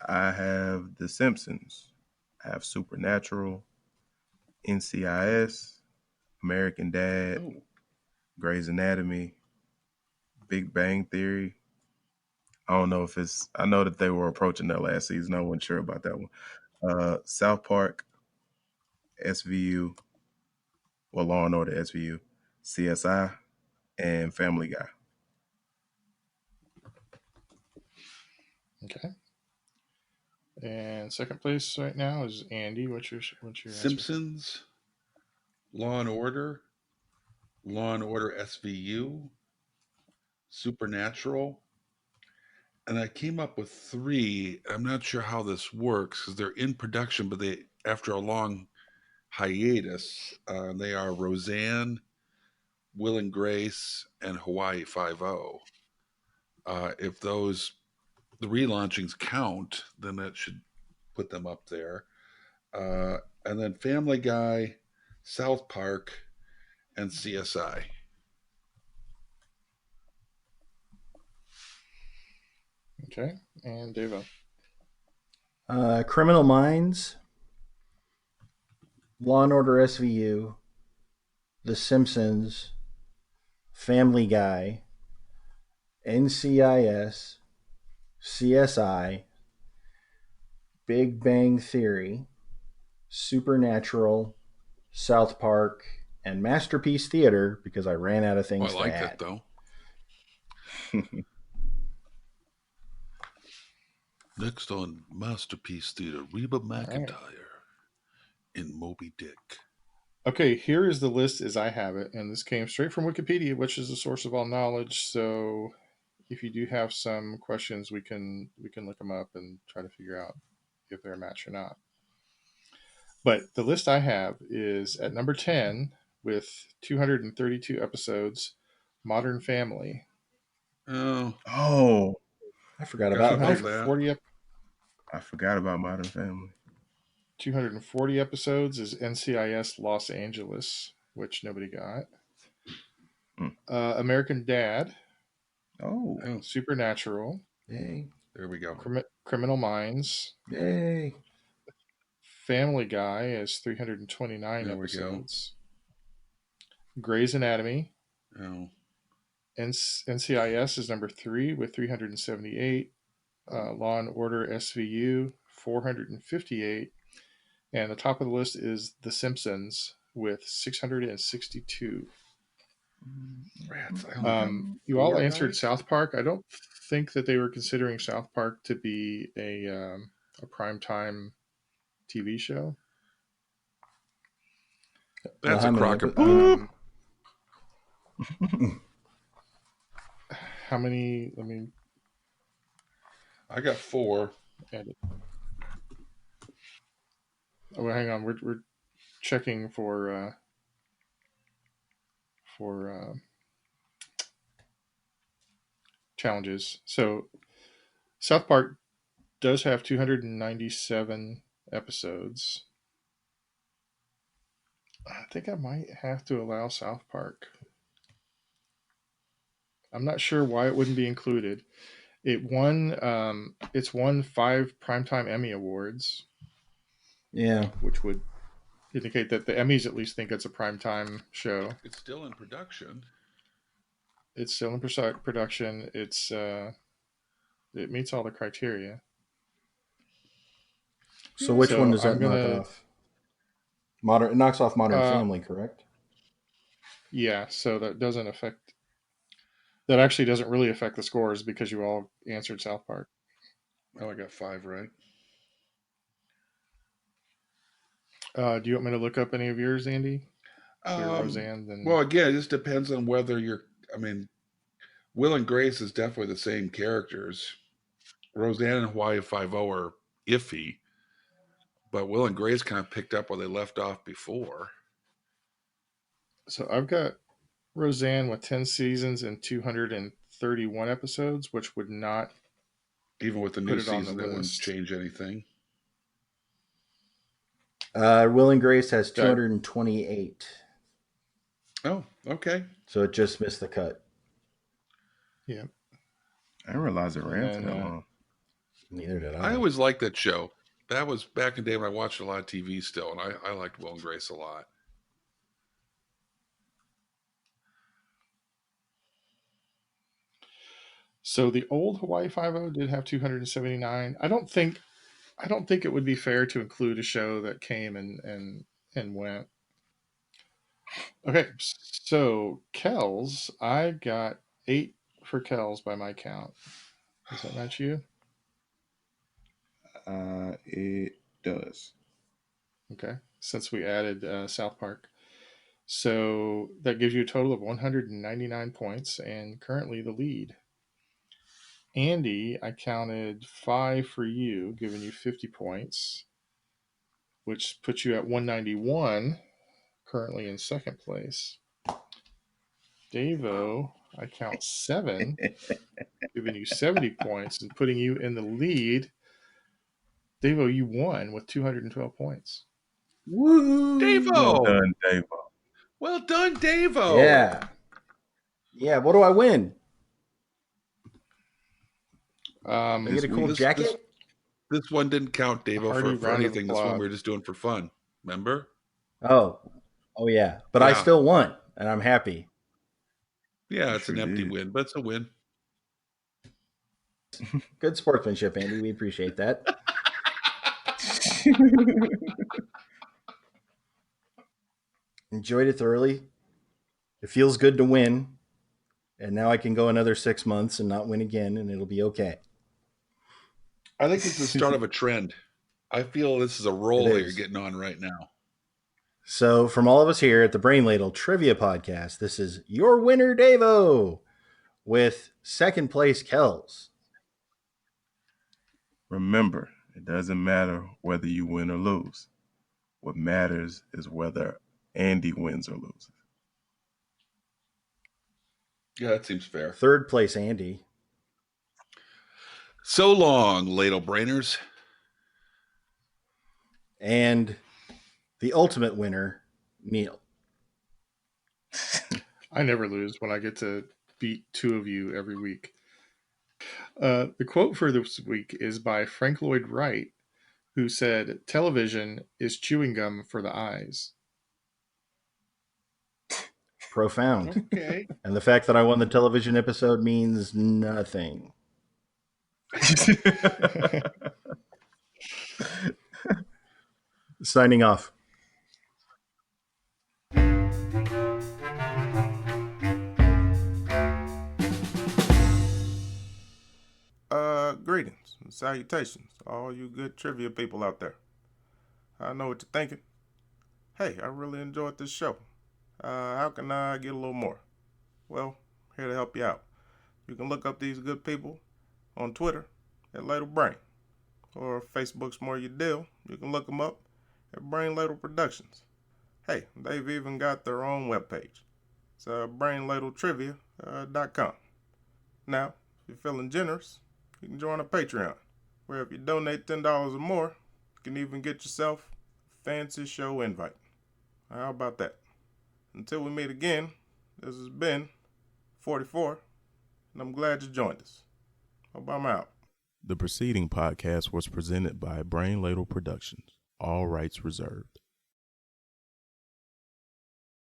I have The Simpsons. I have Supernatural, NCIS, American Dad, Oh, Grey's Anatomy, Big Bang Theory. I don't know if it's. I know that they were approaching that last season. I wasn't sure about that one. South Park, SVU, well, Law and Order SVU, CSI, and Family Guy. Okay. And second place right now is Andy. What's your answer? Simpsons, Law and Order SVU, Supernatural. And I came up with 3. I'm not sure how this works because they're in production, but they, after a long hiatus, they are Roseanne, Will and Grace, and Hawaii Five-0. If those the relaunchings count, then that should put them up there. And then Family Guy, South Park, and CSI. Okay. And Davo. Criminal Minds, Law and Order SVU, The Simpsons, Family Guy, NCIS, CSI, Big Bang Theory, Supernatural, South Park, and Masterpiece Theater because I ran out of things I like to that add. though. Next on Masterpiece Theater, Reba McEntire in Moby Dick. Okay, here is the list as I have it, and this came straight from Wikipedia, which is the source of all knowledge. So, if you do have some questions, we can look them up and try to figure out if they're a match or not. But the list I have is at number 10 with 232 episodes, Modern Family. Oh, I forgot Forgot about about that. 240, I forgot about Modern Family. 240 episodes is NCIS Los Angeles, which nobody got. American Dad, Oh, Supernatural, Yay. There we go. Criminal Minds, Yay. Family Guy is 329 There we episodes. Grey's Anatomy. Oh. NCIS is number 3 with 378. Law and Order SVU, 458. And the top of the list is The Simpsons with 662. Rats. I only got You all 4 answered right? South Park. I don't think that they were considering South Park to be a primetime TV show. That's How a many crock of epi- poop. How many? Let me I got 4. edit. Oh, hang on. We're checking for challenges. So South Park does have 297 episodes. I think I might have to allow South Park. I'm not sure why it wouldn't be included. It's won 5 primetime Emmy awards. Yeah. Which would indicate that the Emmys at least think it's a primetime show. It's still in production. It's still in production. It meets all the criteria. So which one does that I'm gonna, knock off? It knocks off Modern Family, correct? Yeah, so that doesn't affect. That actually doesn't really affect the scores because you all answered South Park. Oh, I got 5 right. Do you want me to look up any of yours, Andy? Roseanne? Then... Well, again, it just depends on whether you're. I mean, Will and Grace is definitely the same characters. Roseanne and Hawaii Five-O are iffy, but Will and Grace kind of picked up where they left off before. So I've got Roseanne with 10 seasons and 231 episodes, which would not, even with the new season, that wouldn't change anything. Will and Grace has 228. Oh, okay. So it just missed the cut. Yeah. I didn't realize it ran for that long. Neither did I. I always liked that show. That was back in the day when I watched a lot of TV still, and I liked Will and Grace a lot. So the old Hawaii Five-O did have 279. I don't think it would be fair to include a show that came and went. Okay, so Kels, I got 8 for Kels by my count. Does that match you? It does. Okay, since we added South Park. So that gives you a total of 199 points and currently the lead. Andy, I counted 5 for you, giving you 50 points, which puts you at 191, currently in second place. Davo, I count 7, giving you 70 points and putting you in the lead. Davo, you won with 212 points. Woo! Davo! Well done, Davo. Well done, Davo! Yeah. Yeah, what do I win? I get a cool jacket? This one didn't count, Davo, for anything. This one we were just doing for fun. Remember? Oh yeah. But I still won, and I'm happy. Yeah, it's an empty win, but it's a win. Good sportsmanship, Andy. We appreciate that. Enjoyed it thoroughly. It feels good to win. And now I can go another 6 months and not win again, and it'll be okay. I think it's the start of a trend. I feel this is a roll It that you're is. getting on right now. So, from all of us here at the Brain Ladle Trivia Podcast, this is your winner, Davo, with second place, Kels. Remember, it doesn't matter whether you win or lose. What matters is whether Andy wins or loses. Yeah, that seems fair. Third place, Andy. So long, ladle brainers. And the ultimate winner, Neil. I never lose when I get to beat two of you every week. The quote for this week is by Frank Lloyd Wright, who said, "Television is chewing gum for the eyes." Profound. Okay. And the fact that I won the television episode means nothing. Signing off. Greetings and salutations to all you good trivia people out there. I know what you're thinking. Hey, I really enjoyed this show. How can I get a little more? Well, here to help you out. You can look up these good people on Twitter at Ladle Brain, or if Facebook's more your deal, you can look them up at Brain Ladle Productions. Hey, they've even got their own webpage. It's brainladletrivia.com. Now, if you're feeling generous, you can join a Patreon, where if you donate $10 or more, you can even get yourself a fancy show invite. How about that? Until we meet again, this has been 44, and I'm glad you joined us. Hope I'm out. The preceding podcast was presented by Brain Ladle Productions. All rights reserved.